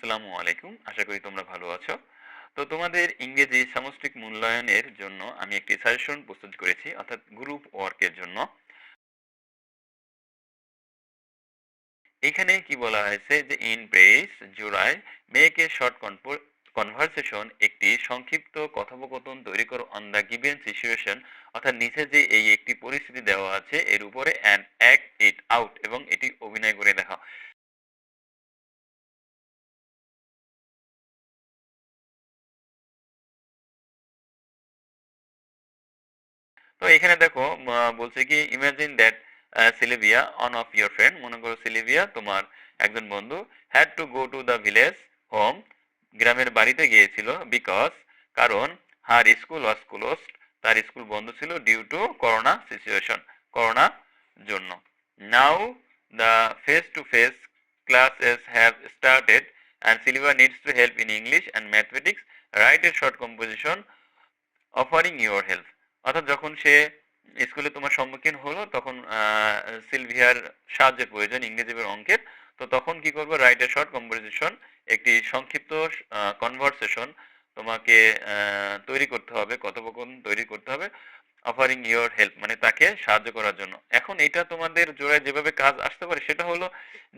আসসালামু আলাইকুম। আশা করি তোমরা ভালো আছো। তো তোমাদের ইংরেজি সামষ্টিক মূল্যায়নের জন্য আমি একটি সাজেশন প্রস্তুত করেছি, অর্থাৎ গ্রুপ ওয়ার্কের জন্য। এখানে কি বলা হয়েছে যে in press July make a short conversation, একটি সংক্ষিপ্ত কথোপকথন তৈরি করো অন দ্য গিভেন সিচুয়েশন, অর্থাৎ নিচে যে এই একটি পরিস্থিতি দেওয়া আছে এর উপরে অ্যান্ড অ্যাক্ট ইট আউট, এবং এটি অভিনয় করে দেখাও। তো এখানে দেখো বলছে কি imagine that Sylvia one of your friend, মনে করো সিলিভিয়া তোমার একজন বন্ধু, had to go to the village home, গ্রামের বাড়িতে গিয়েছিল, বিকজ কারণ হার স্কুল ওয়াজ ক্লোজড, তার স্কুল বন্ধ ছিল, due to corona situation, corona জন্য। Now the face to face classes have started and Silvia needs to help in English and mathematics. Write a short composition offering your help, অর্থাৎ যখন সে স্কুলে তোমার সম্মুখীন হলো তখন সিলভিয়ার সাহায্যের প্রয়োজন ইংরেজি এবং অঙ্কের। তো তখন কি করবো, রাইট এ শর্ট কনভারসেশন, একটি সংক্ষিপ্ত কনভারসেশন তোমাকে তৈরি করতে হবে, কথোপকথন তৈরি করতে হবে, অফারিং ইউর হেল্প মানে তাকে সাহায্য করার জন্য। এখন এটা তোমাদের জোড়ায় যেভাবে কাজ আসতে পারে সেটা হলো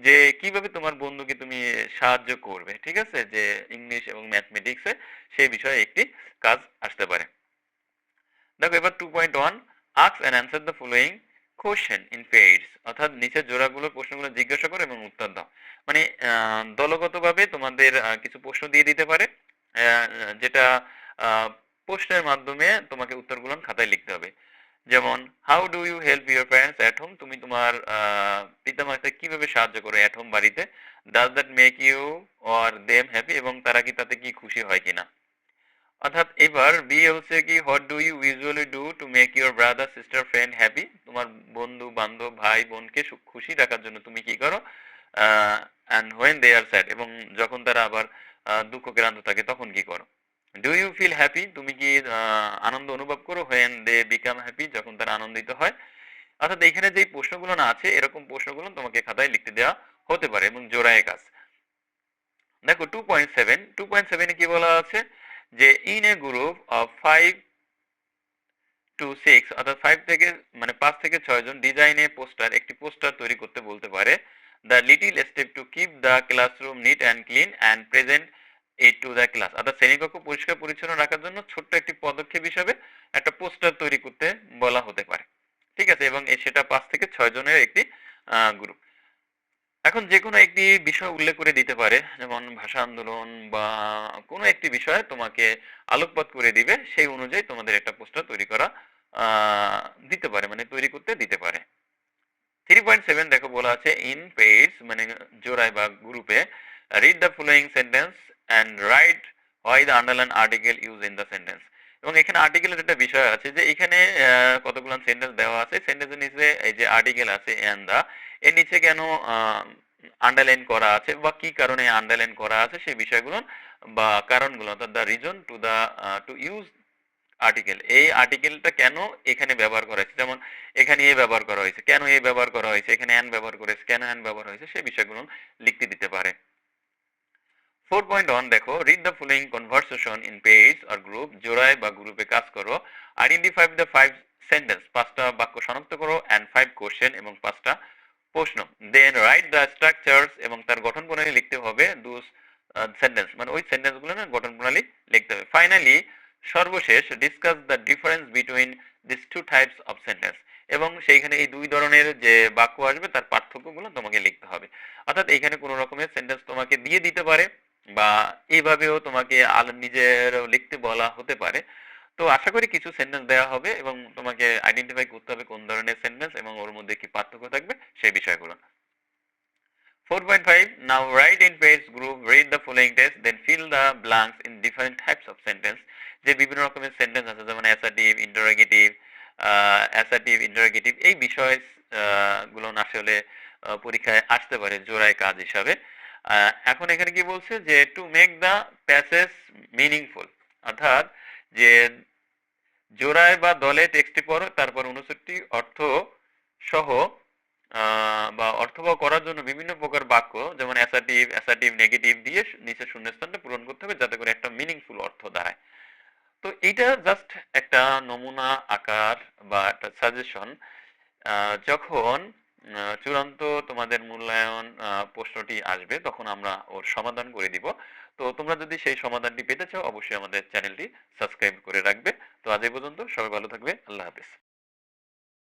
যে কিভাবে তোমার বন্ধুকে তুমি সাহায্য করবে, ঠিক আছে, যে ইংলিশ এবং ম্যাথমেটিক্সে সেই বিষয়ে একটি কাজ আসতে পারে। দেখো এবার 2.1, ask and answer the following question in pairs, অর্থাৎ নিচের জোড়াগুলোর প্রশ্নগুলো জিজ্ঞাসা করো এবং উত্তর দাও। মানে দলগতভাবে তোমাদের কিছু প্রশ্ন দিয়ে দিতে পারে, আহ, যেটা আহ, প্রশ্নের মাধ্যমে তোমাকে উত্তরগুলো খাতায় লিখতে হবে। যেমন how do you help your parents at home, তুমি তোমার পিতামাতাকে কিভাবে সাহায্য করো অ্যাট হোম বাড়িতে। Does that make you or them happy, এবং তারা কি তাতে কি খুশি হয় কিনা। অর্থাৎ এবার বি হচ্ছে কি what do you usually do to make your brother sister friend happy, তোমার বন্ধু বান্ধব ভাই বোনকে খুশি রাখার জন্য তুমি কি করো। And when they are sad, এবং যখন তারা আবার দুঃখক্রান্ত থাকে তখন কি করো। ডু ইউ ফিল হ্যাপি, তুমি কি আনন্দ অনুভব করো, হোয়েন দে বিকাম হ্যাপি, যখন তারা আনন্দিত হয়। অর্থাৎ এখানে যে প্রশ্নগুলো না আছে এরকম প্রশ্নগুলো তোমাকে খাতায় লিখতে দেওয়া হতে পারে এবং জোড়ায় কাজ। দেখো 2.7 কি বলা আছে যে in a group of 5 to 6, অর্থাৎ 5 থেকে 6 জন ডিজাইন এ পোস্টার, একটি পোস্টার তৈরি করতে বলতে পারে। The little step to keep the classroom neat and clean and present it to the class, অর্থাৎ শ্রেণীকক্ষ পরিষ্কার পরিচ্ছন্ন রাখার জন্য ছোট্ট একটি পদক্ষেপ হিসাবে একটা পোস্টার তৈরি করতে বলা হতে পারে, ঠিক আছে, এবং সেটা 5 থেকে 6 জনের একটি গ্রুপ। এখন যেকোনো একটি বিষয় উল্লেখ করে দিতে পারে, যেমন ভাষা আন্দোলন বা কোনো একটি বিষয় তোমাকে আলোকপাত করে দিবে, সেই অনুযায়ী তোমাদের একটা পোস্টার তৈরি করা আহ, দিতে পারে, মানে তৈরি করতে দিতে পারে। 3.7 দেখো বলা আছে ইন পেইডস মানে জোড়ায় বা গ্রুপে, read the following sentence and right why the underline article use in the sentence. এবং এখানে আর্টিকেলের একটা বিষয় আছে যে এখানে কতগুলো সেন্টেন্স দেওয়া আছে, সেন্টেন্সের নিচে এই যে আর্টিকেল আছে এন্ড দা, এর নিচে কেন আন্ডারলাইন করা আছে বা কি কারণে আন্ডারলাইন করা আছে সেই বিষয়গুলো বা কারণগুলো, অর্থাৎ the reason to the to use article, এই আর্টিকেলটা কেন এখানে ব্যবহার করা হয়েছে, যেমন এখানে এ ব্যবহার করা হয়েছে, কেন এ ব্যবহার করা হয়েছে, এখানে অ্যান ব্যবহার করেছে, কেন অ্যান ব্যবহার হয়েছে, সেই বিষয়গুলো লিখতে দিতে পারে। 4.1 দেখো read the following conversation in pairs or group, জোড়ায় বা গ্রুপে কাজ করো। আইডেন্টিফাই দ্য 5 সেন্টেন্স, 5টা বাক্য শনাক্ত করো, অ্যান্ড 5 কোশ্চেন এবং 5টা প্রশ্ন। দেন রাইট দ্য স্ট্রাকচার্স, এবং তার গঠন প্রণালী লিখতে হবে। দুস সেন্টেন্স মানে ওই সেন্টেন্সগুলো না গঠন প্রণালী লিখতে হবে। ফাইনালি সর্বশেষ discuss the difference between this two types of sentence, এবং সেইখানে এই দুই ধরনের যে বাক্য আসবে তার পার্থক্যগুলো তোমাকে লিখতে হবে। অর্থাৎ এইখানে কোনো রকমের সেন্টেন্স তোমাকে দিয়ে দিতে পারে বা এইভাবেও তোমাকে নিজের লিখতে বলা হতে পারে। তো আশা করি কিছু সেন্টেন্স দেওয়া হবে এবং তোমাকে আইডেন্টিফাই করতে হবে কোন ধরনের সেন্টেন্স এবং ওর মধ্যে কি পার্থক্য থাকবে সেই বিষয়গুলো। 4.5 now write in page group, read the following text, then fill the blanks in different types of sentence, যে বিভিন্ন রকমের সেন্টেন্স আছে যেমন অ্যাসার্টিভ ইন্টারোগেটিভ এই বিষয় গুলো আসলে পরীক্ষায় আসতে পারে জোড়ায় কাজ হিসাবে। এখন এখানে কি বলছে যে to make the passage meaningful, অর্থাৎ যে জোড়ায় বা দলে টেক্সটটি পড়ো তারপর 69 অর্থ সহ আ বা অর্থবহ করার জন্য বিভিন্ন প্রকার বাক্য যেমন অ্যাসার্টিভ, নেগেটিভ দিয়ে নিচের শূন্যস্থানটা পূরণ করতে হবে যাতে করে একটা মিনিংফুল অর্থ দাঁড়ায়। তো এইটা জাস্ট একটা নমুনা আকার বা একটা সাজেশন। আ যখন চূড়ান্ত তোমাদের মূল্যায়ন প্রশ্নটি আসবে তখন আমরা ওর সমাধান করে দিব। তো তোমরা যদি সেই সমাধানটি পেতে চাও অবশ্যই আমাদের চ্যানেলটি সাবস্ক্রাইব করে রাখবে। তো আজ এই পর্যন্ত। সবাই ভালো থাকবে। আল্লাহ হাফেজ।